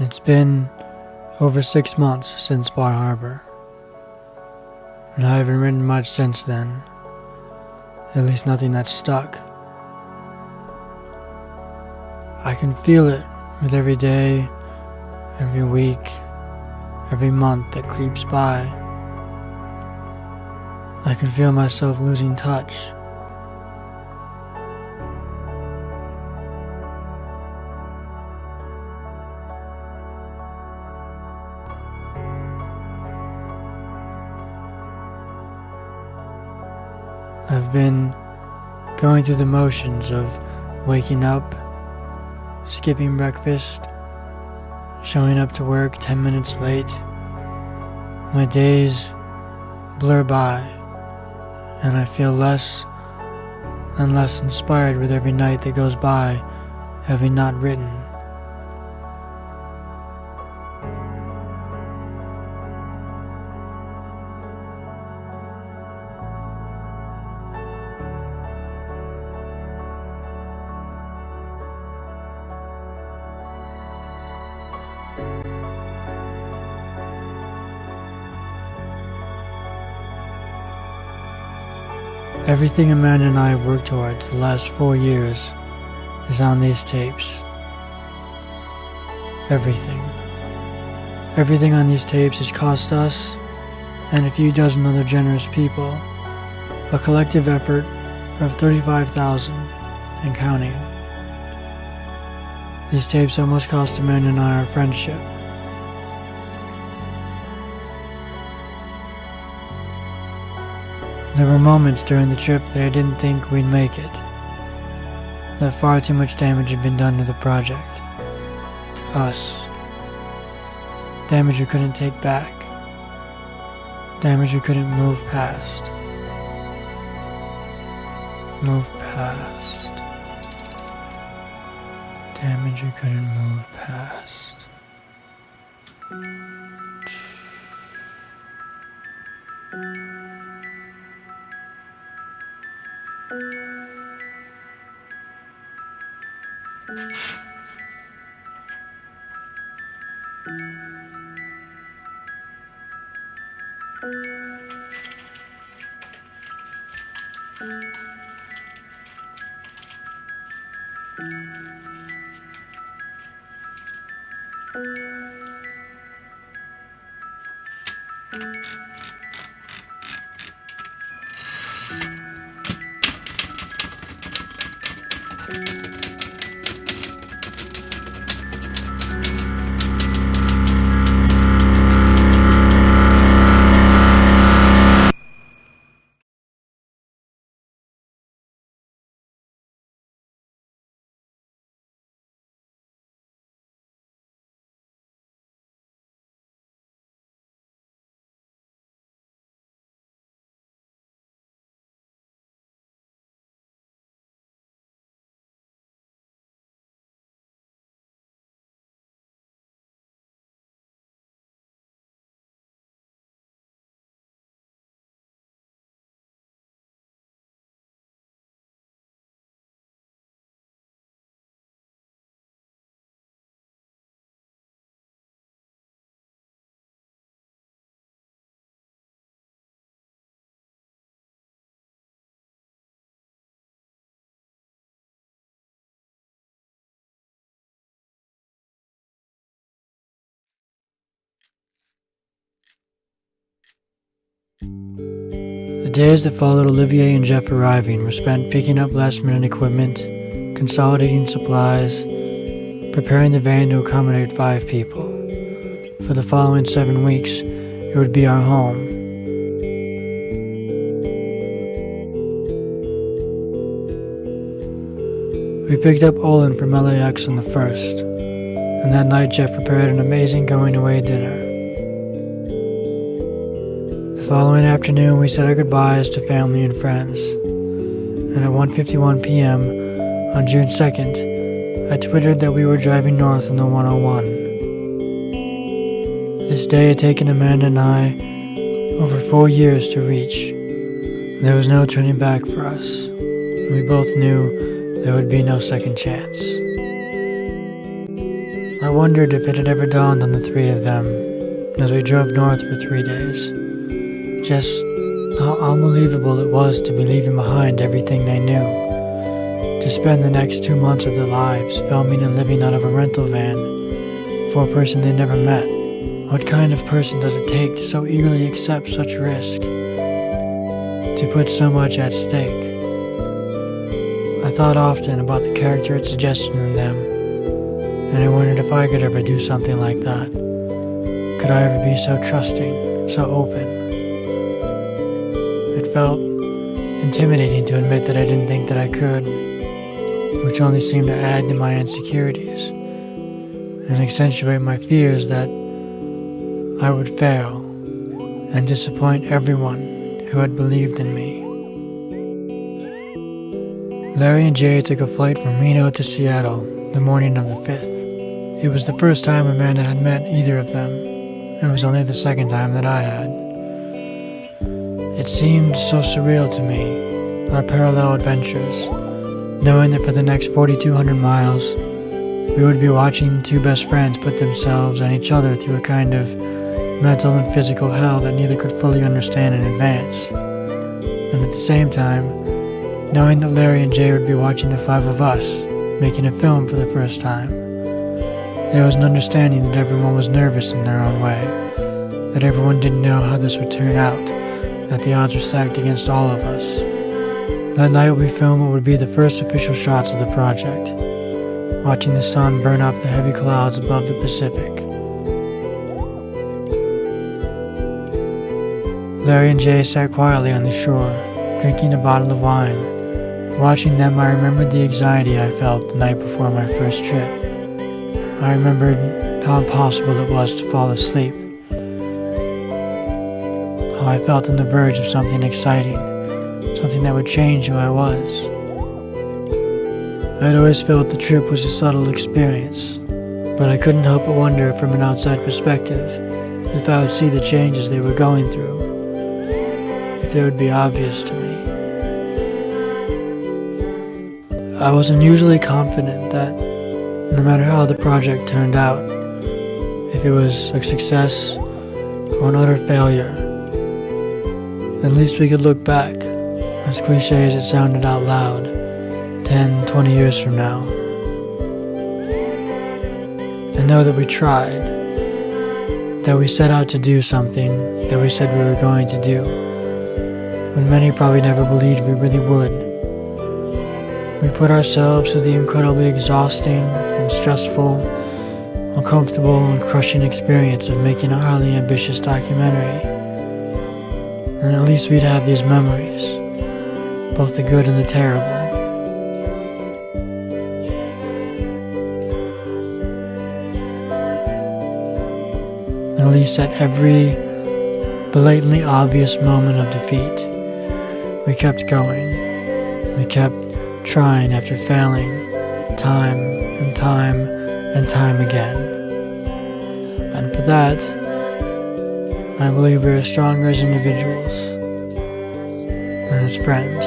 It's been over 6 months since Bar Harbor, and I haven't written much since then, at least nothing that's stuck. I can feel it with every day, every week, every month that creeps by. I can feel myself losing touch. I've been going through the motions of waking up, skipping breakfast, showing up to work 10 minutes late. My days blur by, and I feel less and less inspired with every night that goes by, having not written. Everything Amanda and I have worked towards the last 4 years is on these tapes. Everything. Everything on these tapes has cost us, and a few dozen other generous people, a collective effort of $35,000 and counting. These tapes almost cost Amanda and I our friendship. There were moments during the trip that I didn't think we'd make it, that far too much damage had been done to the project, to us. Damage we couldn't take back, damage we couldn't move past. Damage we couldn't move past. The days that followed Olivier and Jeff arriving were spent picking up last-minute equipment, consolidating supplies, preparing the van to accommodate 5 people. For the following 7 weeks, it would be our home. We picked up Olin from LAX on the 1st, and that night Jeff prepared an amazing going-away dinner. The following afternoon, we said our goodbyes to family and friends, and at 1:51 p.m. on June 2nd, I twittered that we were driving north on the 101. This day had taken Amanda and I over 4 years to reach. There was no turning back for us, and we both knew there would be no second chance. I wondered if it had ever dawned on the three of them as we drove north for 3 days, just how unbelievable it was to be leaving behind everything they knew, to spend the next 2 months of their lives filming and living out of a rental van for a person they never met. What kind of person does it take to so eagerly accept such risk, to put so much at stake? I thought often about the character it suggested in them, and I wondered if I could ever do something like that. Could I ever be so trusting, so open? It felt intimidating to admit that I didn't think that I could, which only seemed to add to my insecurities and accentuate my fears that I would fail and disappoint everyone who had believed in me. Larry and Jay took a flight from Reno to Seattle the morning of the 5th. It was the first time Amanda had met either of them, and it was only the second time that I had. It seemed so surreal to me, our parallel adventures, knowing that for the next 4,200 miles, we would be watching two best friends put themselves and each other through a kind of mental and physical hell that neither could fully understand in advance. And at the same time, knowing that Larry and Jay would be watching the five of us making a film for the first time. There was an understanding that everyone was nervous in their own way, that everyone didn't know how this would turn out, that the odds were stacked against all of us. That night we filmed what would be the first official shots of the project, watching the sun burn up the heavy clouds above the Pacific. Larry and Jay sat quietly on the shore, drinking a bottle of wine. Watching them, I remembered the anxiety I felt the night before my first trip. I remembered how impossible it was to fall asleep, how I felt on the verge of something exciting, something that would change who I was. I'd always felt the trip was a subtle experience, but I couldn't help but wonder from an outside perspective if I would see the changes they were going through, if they would be obvious to me. I was unusually confident that no matter how the project turned out, if it was a success or an utter failure, at least we could look back, as cliche as it sounded out loud, 10, 20 years from now, and know that we tried, that we set out to do something that we said we were going to do, when many probably never believed we really would. We put ourselves through the incredibly exhausting and stressful, uncomfortable and crushing experience of making a highly ambitious documentary. And at least we'd have these memories, both the good and the terrible. And at least at every blatantly obvious moment of defeat, we kept going. We kept trying after failing, time and time and time again. And for that, I believe we are stronger as individuals and as friends.